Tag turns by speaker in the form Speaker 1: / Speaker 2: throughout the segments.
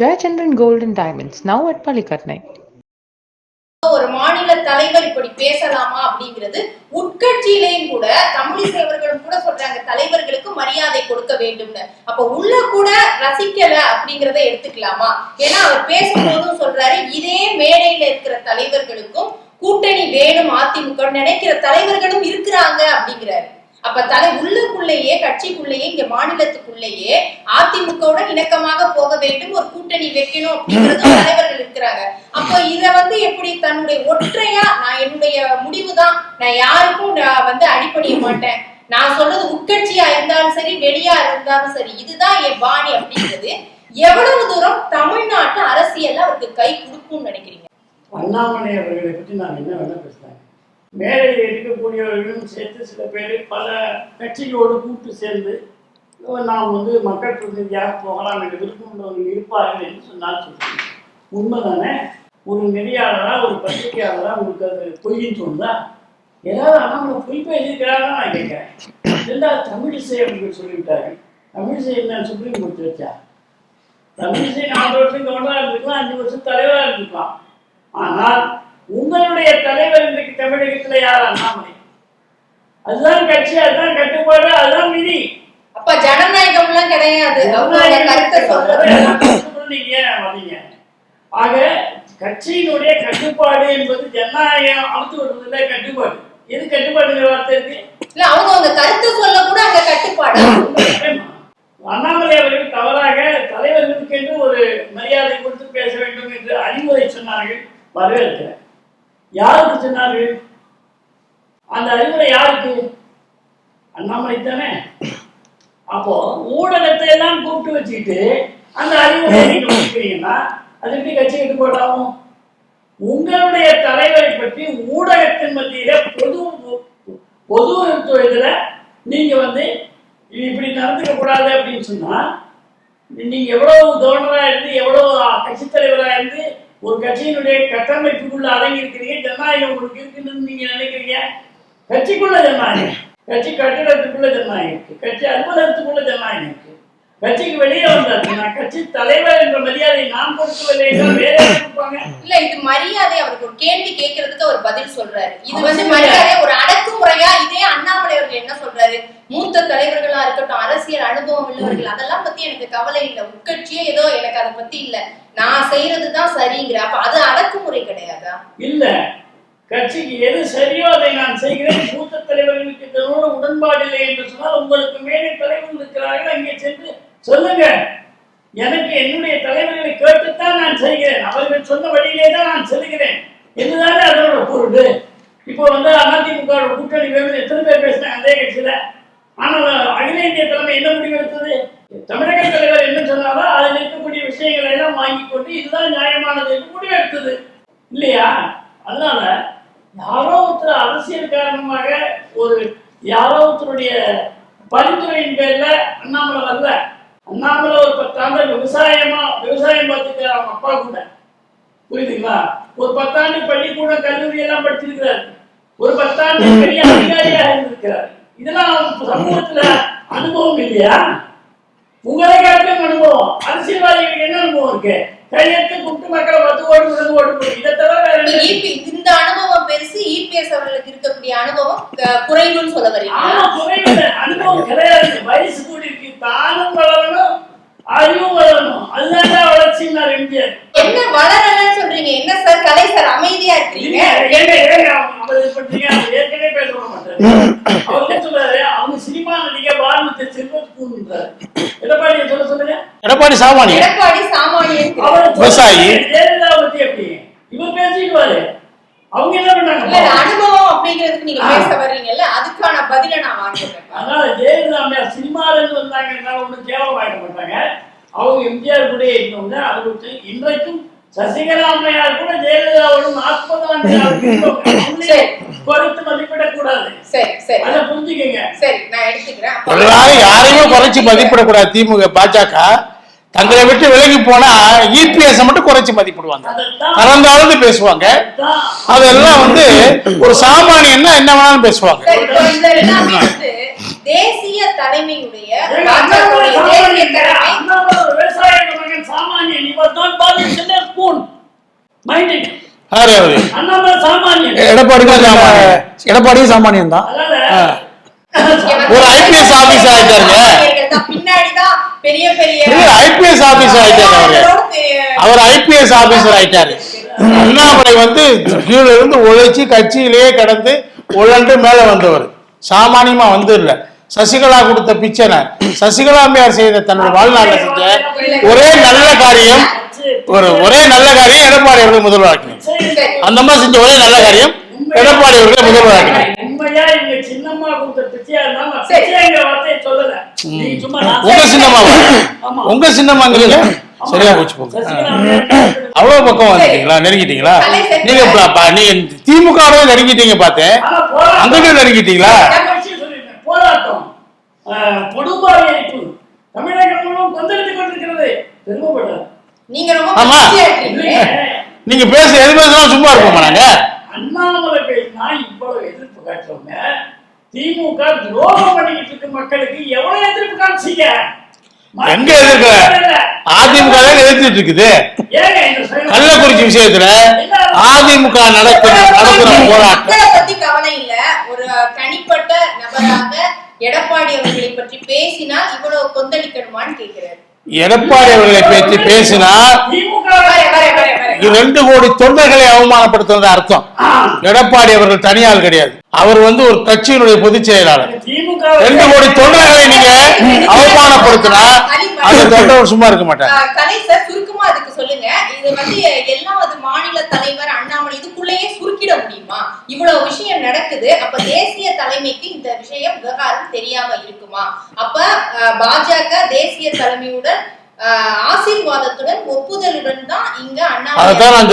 Speaker 1: Jayachandran Gold and Diamonds, now at Palikatnai.
Speaker 2: ஒரு மாநில தலைவர் இப்படி பேசலாமா அப்படிங்கிறது உட்கட்சியிலேயும் கூட தமிழிசை அவர்களும் கூட சொல்றாங்க, தலைவர்களுக்கு மரியாதை கொடுக்க வேண்டும்னு. அப்ப உள்ள கூட ரசிக்கல அப்படிங்கறத எடுத்துக்கலாமா? ஏன்னா அவர் பேசும்போதும் சொல்றாரு, இதே மேடையில இருக்கிற தலைவர்களுக்கும் கூட்டணி வேணும் அதிமுக நினைக்கிற தலைவர்களும் இருக்கிறாங்க அப்படிங்கிறாரு. அப்ப உள்ளுக்குள்ளேயே கட்சிக்குள்ளேயே இங்க மாநிலத்துக்குள்ளேயே அதிமுகவுடன் இணக்கமாக போக வேண்டும், ஒரு கூட்டணி வைக்கணும் அப்படிங்கிறது தலைவர்கள் இருக்கிறாங்க. அப்ப இத எப்படி தன்னுடைய ஒற்றையா நான் என்னுடைய முடிவுதான், நான் யாருக்கும் அடிப்படைய மாட்டேன், நான் சொல்றது உட்கட்சியா இருந்தாலும் சரி வெளியா இருந்தாலும் சரி இதுதான் என் பாணி அப்படிங்கிறது எவ்வளவு தூரம் தமிழ்நாட்டு அரசியல்ல அவருக்கு கை கொடுக்கும்னு நினைக்கிறீங்க?
Speaker 3: அண்ணாமலை அவர்களை பற்றி நான் என்ன வேணா பேசுறேன். மேடையில் இருக்கக்கூடியவர்களும் சேர்த்து சில பேர் பல கட்சிகளோடு கூட்டு சேர்ந்து நாம் மக்கள் பிரதிநிதியாக போகலாம் என்று விருப்பம் இருப்பார்கள் என்று சொன்னால் சொல்றேன். உண்மைதானே? ஒரு நெறியாளரா ஒரு பத்திரிகையாளரா உங்களுக்கு அது பொய்ன்னு சொன்னா ஏதாவது அண்ணாமலை பொய் பேசியிருக்கிறாங்க நான் கேட்கிறேன். ரெண்டாவது தமிழிசை அவர்கள் சொல்லிவிட்டார்கள். தமிழிசை என்ன சுப்ரீம் கோர்ட் வச்சா? தமிழிசை 4 வருஷம் கவர்னராக இருந்திருக்கலாம், 5 வருஷம் தலைவராக இருந்திருக்கலாம். ஆனால் உங்களுடைய தலைவர் இன்றைக்கு தமிழகத்தில் யார்? அண்ணாமலை. அதுதான் கட்சி, அதுதான் கட்டுப்பாடு, அதுதான் விதி.
Speaker 2: அப்ப ஜனநாயகம் எல்லாம் கிடையாது.
Speaker 3: ஆக கட்சியினுடைய கட்டுப்பாடு என்பது ஜனநாயகம் அமுத்து வருவதில்லை. கட்டுப்பாடு எது? கட்டுப்பாடுங்கிற வார்த்தை இருக்கு
Speaker 2: இல்ல, அவங்க கருத்து சொல்ல கூட அங்க கட்டுப்பாடு.
Speaker 3: அண்ணாமலை அவர்கள் தவறாக தலைவர்களுக்கு என்று ஒரு மரியாதை கொடுத்து பேச வேண்டும் என்று அறிவுரை சொன்னார்கள். வரவேற்கிறேன். யாருக்கு சொன்னார்கள் அந்த அறிவுரை? யாருக்கு? அண்ணாமலை தானே. அப்போ ஊடகத்தை எல்லாம் கூப்பிட்டு வச்சுக்கிட்டு அந்த அறிவுரை நீங்க கொடுக்கிறீங்கன்னா அது எப்படி கட்சி கட்டு போட்டாலும்? உங்களுடைய தலைவரை பற்றி ஊடகத்தின் மத்தியில பொது இதுல நீங்க இப்படி நடந்துக்க கூடாது அப்படின்னு சொன்னா நீங்க எவ்வளவு கவர்னரா இருந்து எவ்வளவு கட்சி தலைவரா இருந்து ஒரு கட்சியினுடைய கட்டமைப்புக்குள்ள அடங்கி இருக்கிறீங்க. ஜனநாயகம் உங்களுக்கு இருக்குன்னு நீங்க நினைக்கிறீங்க. கட்சிக்குள்ள ஜனநாயகம், கட்சி கட்டிடத்துக்குள்ள ஜனநாயகம் இருக்கு, கட்சி அலுவலகத்துக்குள்ள ஜனநாயகம் இருக்கு. கட்சிக்கு வெளியே வந்தாச்சுன்னா கட்சி தலைவர் என்ற மரியாதை நான் கொடுக்கவில்லை என்றால் வேற கொடுப்பாங்க.
Speaker 2: இல்ல, இது மரியாதை. அவருக்கு ஒரு கேள்வி கேட்கறதுக்கு அவர் பதில் சொல்றாரு. இது மரியாதை, ஒரு அடக்குமுறையா? இதே அண்ணாமலை அவர்கள் என்ன சொல்றாரு, மூத்த தலைவர்களா இருக்கட்டும், அரசியல் அனுபவம் உள்ளவர்கள், அதெல்லாம் பத்தி எனக்கு கவலை இல்லை, உட்கட்சியே ஏதோ எனக்கு அதை பத்தி இல்ல, நான் செய்யறதுதான் சரிங்கிற. அப்ப அது அடக்குமுறை கிடையாதா?
Speaker 3: இல்ல, கட்சிக்கு எது சரியோ அதை நான் செய்கிறேன். மூத்த தலைவர்களுக்கு இதனோட உடன்பாடு இல்லை என்று சொன்னால் உங்களுக்கு மேலே தலைவர்கள் இருக்கிறார்கள், அங்கே சென்று சொல்லுங்க. எனக்கு என்னுடைய தலைவர்களை கேட்டுத்தான் நான் செய்கிறேன், அவர்கள் சொன்ன வழியிலே தான் நான் செல்கிறேன் என்றுதானே அதனோட பொருள். இப்போ அதிமுக கூட்டணி வேணும் எத்தனை பேர் பேசினாங்க அதே கட்சியில. ஆனால் அகில இந்திய தலைமை என்ன முடிவு எடுத்தது? தமிழக தலைவர் என்ன சொன்னாரோ அதில் இருக்கக்கூடிய விஷயங்களை எல்லாம் வாங்கி கொண்டு இதுதான் நியாயமானது என்று முடிவு எடுத்தது இல்லையா? அதனால யாரோ ஒருத்தர் அரசியல் காரணமாக யாரோ ஒருத்தருடைய பரிந்துரையின் பேர்ல அண்ணாமலை வரல. அண்ணாமலை ஒரு 10 ஆண்டு விவசாயம் பார்த்துட்டு அவங்க அப்பா கூட, புரியுதுங்களா? ஒரு 10 ஆண்டு பள்ளிக்கூடம் கல்லூரி எல்லாம் படிச்சிருக்கிறாரு. ஒரு 10 ஆண்டு பெரிய அதிகாரியாக இருந்திருக்கிறார். இதெல்லாம் சமூகத்துல அனுபவம் இல்லையா? உங்களை காட்டும் அனுபவம். அரசியல்வாதிகளுக்கு என்ன அனுபவம் இருக்கு? கையெழுத்து கூப்பிட்டு மக்களை ஓடு இதை தவிர
Speaker 2: இந்த அனுபவம் பெருசு. இபிஎஸ் அவர்களுக்கு இருக்கக்கூடிய அனுபவம் குறைவுன்னு சொல்ல வரீங்க?
Speaker 3: அனுபவம் கிடையாது. வயசு கூடி இருக்கு. தானும் வளரணும், அறிவும் வளரணும். அதுதான் வளர்ச்சின்னார் எம்ஜிஆர்.
Speaker 2: என்ன வளரலன்னு சொல்றீங்க? என்ன சார் கலை சார் அமைதியா இருக்கீங்க?
Speaker 3: ஏற்கனவே பேச மாட்டாரு. அவர் சொல்றாரு, அவங்க சினிமா நடிக்க வாழ்ந்து செல்வத்துக்குன்றாரு. எடப்பாடி சொல்லுங்க.
Speaker 2: எடப்பாடி சாமானியன்
Speaker 3: விவசாயி. ஜெயலலிதா பத்தி எப்படி இவர் பேசிக்குவாரு? அவங்க என்ன பண்ணாங்க?
Speaker 2: அனுபவம் அப்படிங்கிறதுக்கு நீங்க பேச வர்றீங்கல்ல, அதுக்கான பதில நான் வாங்கிக்கிறேன்.
Speaker 3: அதனால ஜெயலலிதா சினிமால இருந்து வந்தாங்கன்னா ஒன்றும் கேவலமாக்க மாட்டாங்க. அவங்க எம்ஜிஆர் கூட இருந்தவங்க. அது இன்றைக்கும் சசிகலா அம்மையார் கூட ஜெயலலிதாவோட 40 ஆண்டு குறைத்து மதிப்பிடக் கூடாது. அதை புரிஞ்சுக்கங்க.
Speaker 2: சரி, நான் எடுத்துக்கிறேன்.
Speaker 4: யாரையும் குறைச்சு மதிப்பிடக்கூடாது. திமுக பாஜக தங்களை விட்டு விலகி போனா இபிஎஸ் மட்டும் குறைச்சு மதிப்பிடுவாங்க, கலந்தாலும் பேசுவாங்க. அதெல்லாம் ஒரு சாமானியன்னா என்ன வேணாலும் பேசுவாங்க.
Speaker 2: தேசிய தலைமையுடைய
Speaker 3: சாமானியன். He was not born with silver spoon. Mind it. Annamalai சாமானியன்.
Speaker 5: எடப்பாடியும் சாமானியன் தான்.
Speaker 4: ஒரு ஐபிஎஸ் ஆபீசர் ஆயிட்டாருங்க.
Speaker 2: பின்னாடிதான் பெரிய பெரிய
Speaker 4: ஐபிஎஸ் ஆபீசர் ஆயிட்டாரு. அவர் ஐபிஎஸ் ஆபீசர் ஆயிட்டாரு. அண்ணாமலை வந்து கீழே இருந்து உழைச்சி கட்சியிலேயே கடந்து உழண்டு மேல வந்தவர். சாமானியமா வந்து இல்ல. சசிகலா கொடுத்த பிச்சனை சசிகலாம்பியார் செய்த தன்னுடைய வாழ்நாள் செஞ்ச ஒரே நல்ல காரியம் எடப்பாடி அவர்கள் முதல்வராக்கினார். அந்த மாதிரி செஞ்ச ஒரே நல்ல காரியம் எடப்பாடி அவர்களை முதல்வராக்கினார்.
Speaker 3: உண்மையா இங்க சின்னம்மா கொடுத்த பிச்சையா இருந்தாலும் பிச்சைங்கிற வார்த்தையை சொல்லல.
Speaker 4: உங்க சின்னம்மாங்கிறீங்க சரியா போச்சு போங்க. அவ்வளவு பக்கம் வந்துட்டீங்களா, நெருங்கிட்டீங்களா? நீங்க திமுகவே நெருங்கிட்டீங்க பார்த்தேன். அங்கே நெருங்கிட்டீங்களா?
Speaker 3: போராட்டம் கொடும்பாவி அழைப்பு தமிழகம் முழுவதும் கொந்தளித்துக் கொண்டிருக்கிறது. பெருமைப்பட்டார்.
Speaker 4: நீங்க பேச எது பேசலாம் சும்மா இருப்போமா? நாங்க
Speaker 3: அண்ணாமலை பேசினா இவ்வளவு எதிர்ப்பு காட்டுறவங்க திமுக துரோகம் பண்ணிக்கிட்டு இருக்க மக்களுக்கு எவ்வளவு எதிர்ப்பு காட்சிங்க?
Speaker 4: எங்க எதிர்க்க? அதிமுக எதிர்த்துட்டு இருக்குது. கள்ளக்குறிச்சி விஷயத்துல அதிமுக நடக்கிற போராட்டம்
Speaker 2: பத்தி கவலை இல்ல. ஒரு தனிப்பட்ட நபராக எடப்பாடி அவர்களை பற்றி பேசினா இவ்வளவு கொந்தளிக்கணுமான்னு கேட்கிறாரு.
Speaker 4: எடப்பாடி அவர்களை பற்றி பேசினா 2 கோடி தொண்டர்களை அவமானப்படுத்துவது அர்த்தம். எடப்பாடி அவர்கள் தனியால் கிடையாது. அவர் வந்து ஒரு கட்சியினுடைய பொதுச் செயலாளர். 2 கோடி தொண்டர்களை நீங்க அவமானப்படுத்தினா அந்த தொண்டர் சும்மா இருக்க மாட்டாங்க.
Speaker 2: சுருக்கமா அதுக்கு சொல்லுங்க. இது வந்து எல்லாம் அது மாநில தலைவர் அண்ணாமலை இதுக்குள்ளேயே சுருக்கிட முடியுமா? இவ்வளவு விஷயம் நடக்குது. அப்ப தேசிய தலைமைக்கு இந்த விஷயம் விவகாரம் தெரியாம இருக்குமா? அப்ப பாஜக தேசிய தலைமையுடன் ஆசீர்வாதத்துடன் ஒப்புதலுடன் தான் இங்க அண்ணாமலை.
Speaker 4: அதைத்தான் நான்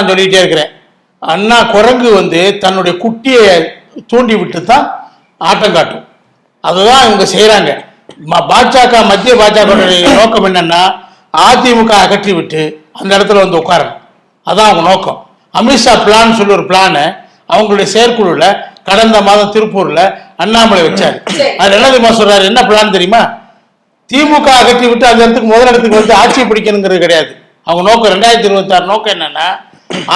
Speaker 4: சொல்லிட்டே இருக்கிறேன். அண்ணா குரங்கு வந்து தன்னுடைய குட்டியை தூண்டி விட்டு தான் ஆட்டம் காட்டும். அதுதான் இவங்க செய்யறாங்க. பாஜக மத்திய பாஜக நோக்கம் என்னன்னா அதிமுக அகற்றி விட்டு அந்த இடத்துல வந்து உட்காரணும். அதான் அவங்க நோக்கம். அமித்ஷா பிளான் சொல்லி ஒரு பிளான அவங்களுடைய செயற்குழுல கடந்த மாதம் திருப்பூர்ல அண்ணாமலை வச்சாரு. அது என்ன தெரியுமா சொல்றாரு? என்ன பிளான் தெரியுமா? திமுக அகற்றி விட்டு அந்த இடத்துக்கு முதல் இடத்துக்கு வந்து ஆட்சியை பிடிக்கணுங்கிறது கிடையாது. அவங்க நோக்கம் 2026 நோக்கம் என்னன்னா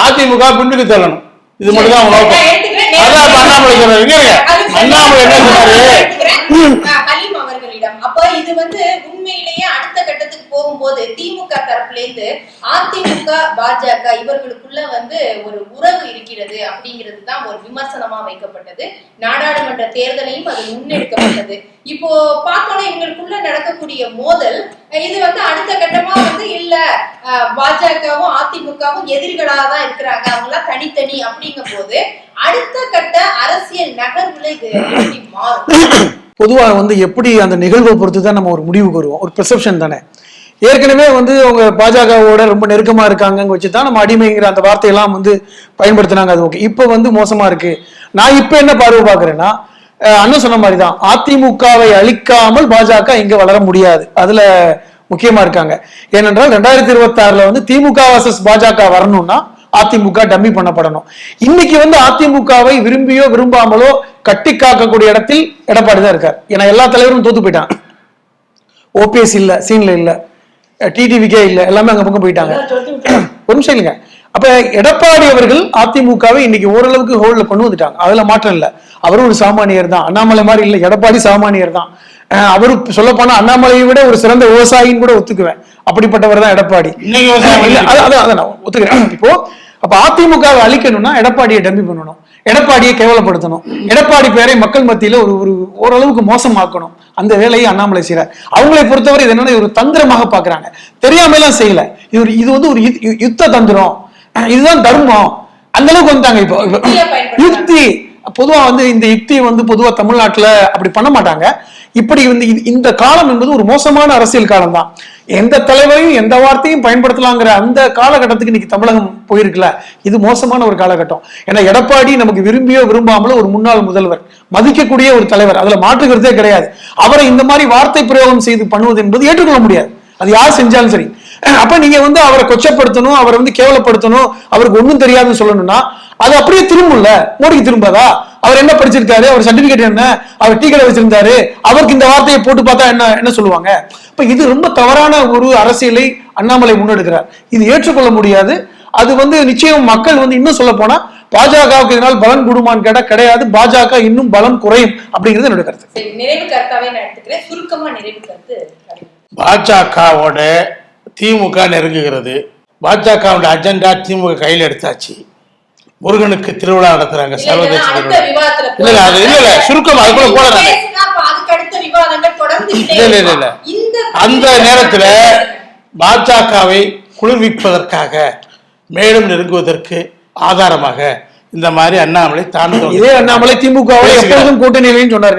Speaker 4: அதிமுக பின்னுக்கு தள்ளணும். இது மட்டும் தான் அவங்க நோக்கம். அதான் அண்ணாமலை சொல்றாரு. அண்ணாமலை என்ன சொன்னாரு?
Speaker 2: அப்ப இது வந்து உண்மையிலேயே அடுத்த கட்டத்துக்கு போகும்போது திமுக தரப்புல இருந்து அதிமுக பாஜக இவர்களுக்குள்ள வந்து ஒரு உறவு இருக்கிறது அப்படிங்கிறது தான் ஒரு விமர்சனமா வைக்கப்பட்டது. நாடாளுமன்ற தேர்தலையும் அது முன்னெடுக்கப்பட்டது. இப்போ பார்த்தோன்னா இவங்களுக்குள்ள நடக்கக்கூடிய மோதல் இது வந்து அடுத்த கட்டமா வந்து இல்ல பாஜகவும் அதிமுகவும் எதிரிகளாக தான் இருக்கிறாங்க, அவங்களாம் தனித்தனி அப்படிங்கும் போது அடுத்த கட்ட அரசியல் நகர்வுல இது எப்படி மாறும்?
Speaker 5: பொதுவாக வந்து எப்படி அந்த நிகழ்வை பொறுத்து தான் நம்ம ஒரு முடிவுக்கு வருவோம். ஒரு பெர்செப்ஷன் தானே. ஏற்கனவே வந்து அவங்க பாஜகவோட ரொம்ப நெருக்கமா இருக்காங்க வச்சு தான் நம்ம அடிமைங்கிற அந்த வார்த்தையெல்லாம் வந்து பயன்படுத்தினாங்க. அது ஓகே. இப்போ வந்து மோசமா இருக்கு. நான் இப்போ என்ன பார்வை பார்க்குறேன்னா அண்ணன் சொன்ன மாதிரி தான் அதிமுகவை அழிக்காமல் பாஜக இங்க வளர முடியாது. அதுல முக்கியமா இருக்காங்க. ஏனென்றால் 2026 வந்து திமுக வர்சஸ் பாஜக வரணும்னா அதிமுக டம்மி பண்ணப்படணும். இன்னைக்கு வந்து அதிமுகவை விரும்பியோ விரும்பாமலோ கட்டி காக்கக்கூடிய இடத்தில் எடப்பாடி தான் இருக்கார். ஏன்னா எல்லா தலைவரும் தோத்து போயிட்டாங்க. ஓபிஎஸ் இல்ல, சீன்ல இல்ல, டிடிவிக்கே இல்ல, எல்லாமே அங்க பக்கம் போயிட்டாங்க. ஒரு நிமிஷம் இல்லைங்க. அப்ப எடப்பாடி அவர்கள் அதிமுகவை இன்னைக்கு ஓரளவுக்கு ஹோல்ட்ல கொண்டு வந்துட்டாங்க. அதுல மாற்றம் இல்ல. அவரும் ஒரு சாமானியர் தான். அண்ணாமலை மாதிரி இல்ல, எடப்பாடி சாமானியர் தான். அவரு சொல்ல போனா அண்ணாமலையை விட ஒரு சிறந்த விவசாயின்னு கூட ஒத்துக்குவேன். அப்படிப்பட்டவர் தான் எடப்பாடி. அதான் ஒத்துக்கிறேன். இப்போ அப்ப அதிமுகவை அழிக்கணும்னா எடப்பாடியை டம்மி பண்ணணும், எடப்பாடியை கேவலப்படுத்தணும், எடப்பாடி பேரை மக்கள் மத்தியில ஒரு ஓரளவுக்கு மோசமாக்கணும். அந்த வேலையை அண்ணாமலை செய்யறார். அவங்களை பொறுத்தவரை இது என்னன்னா ஒரு தந்திரமாக பாக்குறாங்க. தெரியாம எல்லாம் செய்யல. இது வந்து ஒரு யுத்த தந்திரம், இதுதான் தர்மம், அந்த அளவுக்கு வந்துட்டாங்க. இப்போ யுக்தி பொதுவா வந்து இந்த யுக்தி வந்து பொதுவா தமிழ்நாட்டுல அப்படி பண்ண மாட்டாங்க. இப்படி வந்து இந்த காலம் என்பது ஒரு மோசமான அரசியல் காலம் தான். எந்த தலைவரையும் எந்த வார்த்தையும் பயன்படுத்தலாங்கிற அந்த காலகட்டத்துக்கு இன்னைக்கு தமிழகம் போயிருக்குல்ல, இது மோசமான ஒரு காலகட்டம். ஏன்னா எடப்பாடி நமக்கு விரும்பியோ விரும்பாமலோ ஒரு முன்னாள் முதல்வர், மதிக்கக்கூடிய ஒரு தலைவர், அதுல மாற்றுக்கிறதே கிடையாது. அவரை இந்த மாதிரி வார்த்தை பிரயோகம் செய்து பண்ணுவது என்பது ஏற்றுக்கொள்ள முடியாது. அது யார் செஞ்சாலும் சரி. அப்ப நீங்க வந்து அவரை கொச்சப்படுத்தணும், அவரை வந்து கேவலப்படுத்தணும், அவருக்கு ஒண்ணும் தெரியாதுன்னு சொல்லணும்னா அது அப்படியே திரும்பல. மோடிக்கு திரும்பாதா? அவர் என்ன படிச்சிருக்காரு, அவர் சர்டிபிகேட் என்ன, அவர் டீ கடை வச்சிருந்தாரு, அவருக்கு இந்த வார்த்தையை போட்டு பார்த்தா என்ன சொல்லுவாங்க? இப்ப இது ரொம்ப தவறான ஒரு அரசியலை அண்ணாமலை முன்னெடுக்கிறார். இது ஏற்றுக்கொள்ள முடியாது. அது வந்து நிச்சயம் மக்கள் வந்து இன்னும் சொல்ல போனா பாஜகவுக்கு இதனால் பலன் கூடுமான்னு கேட்டா கிடையாது. பாஜக இன்னும் பலம் குறையும் அப்படிங்கிறது என்னோட கருத்து.
Speaker 2: நிறைவு கருத்தாவே நான் எடுத்துக்கிறேன். சுருக்கமா நிறைவு கருத்து.
Speaker 4: பாஜகவோட திமுக நெருங்குகிறது. பாஜகவோட அஜெண்டா திமுக கையில் எடுத்தாச்சு. முருகனுக்கு திருவிழா நடத்துறாங்க சர்வதேச. சுருக்கம் அது கூட போல அந்த நேரத்துல பாஜகவை குளிர்விப்பதற்காக மேலும் நெருங்குவதற்கு ஆதாரமாக இந்த மாதிரி அண்ணாமலை இதே அண்ணாமலை திமுக கூட்டணியிலையும் சொன்னார்,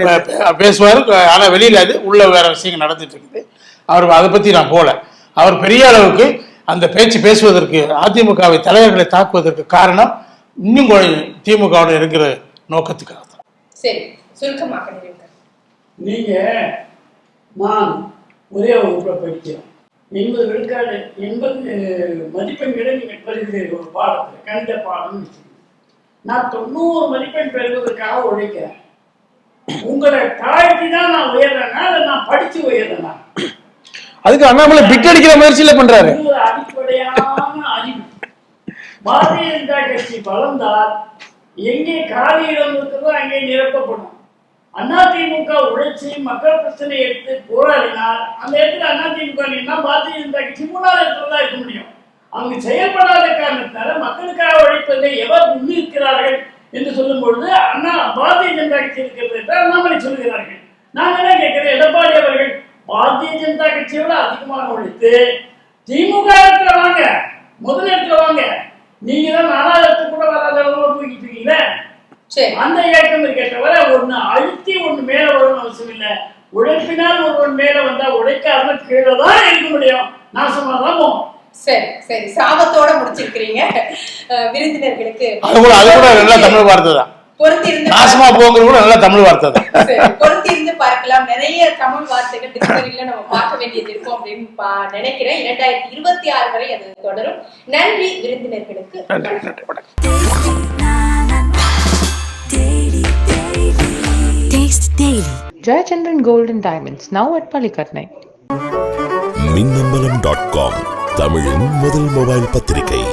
Speaker 4: பேசுவார். ஆனா வெளியில அது உள்ள வேற விஷயங்கள் நடந்துட்டு இருக்குது. அவர் அதை பத்தி நான் போல. அவர் பெரிய அளவுக்கு அந்த பேச்சு பேசுவதற்கு, அதிமுகவை தலைவர்களை தாக்குவதற்கு காரணம் இன்னும் திமுகவுடன் இருக்கிற நோக்கத்துக்காக தான்.
Speaker 2: சரி, சுருக்கமாக
Speaker 3: நீங்க நான் ஒரே வகுப்புல படிக்கிறோம். 80 விழுக்காடு 80 மதிப்பெண்களை நீங்க பெறுகிறீர்கள் ஒரு பாடத்துல, கணித பாடம். நான் 90 மதிப்பெண் பெறுவதற்காக உழைக்கிறேன். உங்களை தாழ்த்தி தான் நான் உயர்றேன்னா அதை நான் படிச்சு உயர்றேன்னா?
Speaker 5: அதுக்கு அண்ணாமலை பிட் அடிக்கிற முயற்சியில பண்றாரு.
Speaker 3: அடிப்படையான அறிவு. பாரதிய ஜனதா கட்சி வளர்ந்தால் எங்கே காலி இடம் இருக்கிறதோ அங்கே நிரப்பப்படும். அதிமுக உழைச்சி மக்கள் பிரச்சனை எடுத்து போராடினால் அந்த இடத்துல அதிமுக நின்னா பாரதிய ஜனதா கட்சி 3வது இடத்துல தான் இருக்க முடியும். அவங்க செயல்படாத காரணத்தினால மக்களுக்காக உழைப்பதை எவர் முன்னிற்கிறார்கள் என்று சொல்லும் பொழுது பாரதிய ஜனதா கட்சி இருக்கிறது என்று அண்ணாமலை சொல்கிறார்கள். நான் என்ன கேட்கிறேன், எடப்பாடி அவர்கள் பாரதிய ஜனதா கட்சியோட அதிகமாக உழைத்து திமுக இடத்துல வாங்க, முதல் இடத்துல வாங்க. நீங்க தான் 4வது இடத்துக்கு கூட வராத அளவுல தூக்கிட்டு இருக்கீங்களே. அந்த இயக்கம் இருக்க தவிர ஒண்ணு அழுத்தி ஒண்ணு மேல வரும்னு அவசியம் இல்லை. உழைப்பினால் ஒருவன் மேல வந்தா உழைக்காம கீழே தான் இருக்க முடியும். நாசமாதான் போகும்.
Speaker 2: சரி சரி, சாபத்தோட முடிச்சிருக்கிறீங்க. விருந்தினர்களுக்கு
Speaker 4: அது கூட நல்லா தமிழ் வார்த்தை தான்.
Speaker 2: பொறுத்திருந்து
Speaker 4: நாசமா போகிறது கூட நல்லா தமிழ் வார்த்தை தான்.
Speaker 2: பொறுத்திருந்து பார்க்கலாம். நிறைய தமிழ் வார்த்தைகள் டிக்ஷனரியில நம்ம பார்க்க வேண்டியது இருக்கும் அப்படின்னு நினைக்கிறேன். 2026 வரை அது தொடரும். நன்றி விருந்தினர்களுக்கு.
Speaker 1: Jayachandran Gold and Diamonds, now at Palikatnai.
Speaker 6: மின்னம்பலம்.com, தமிழின் முதல் மொபைல் பத்திரிகை.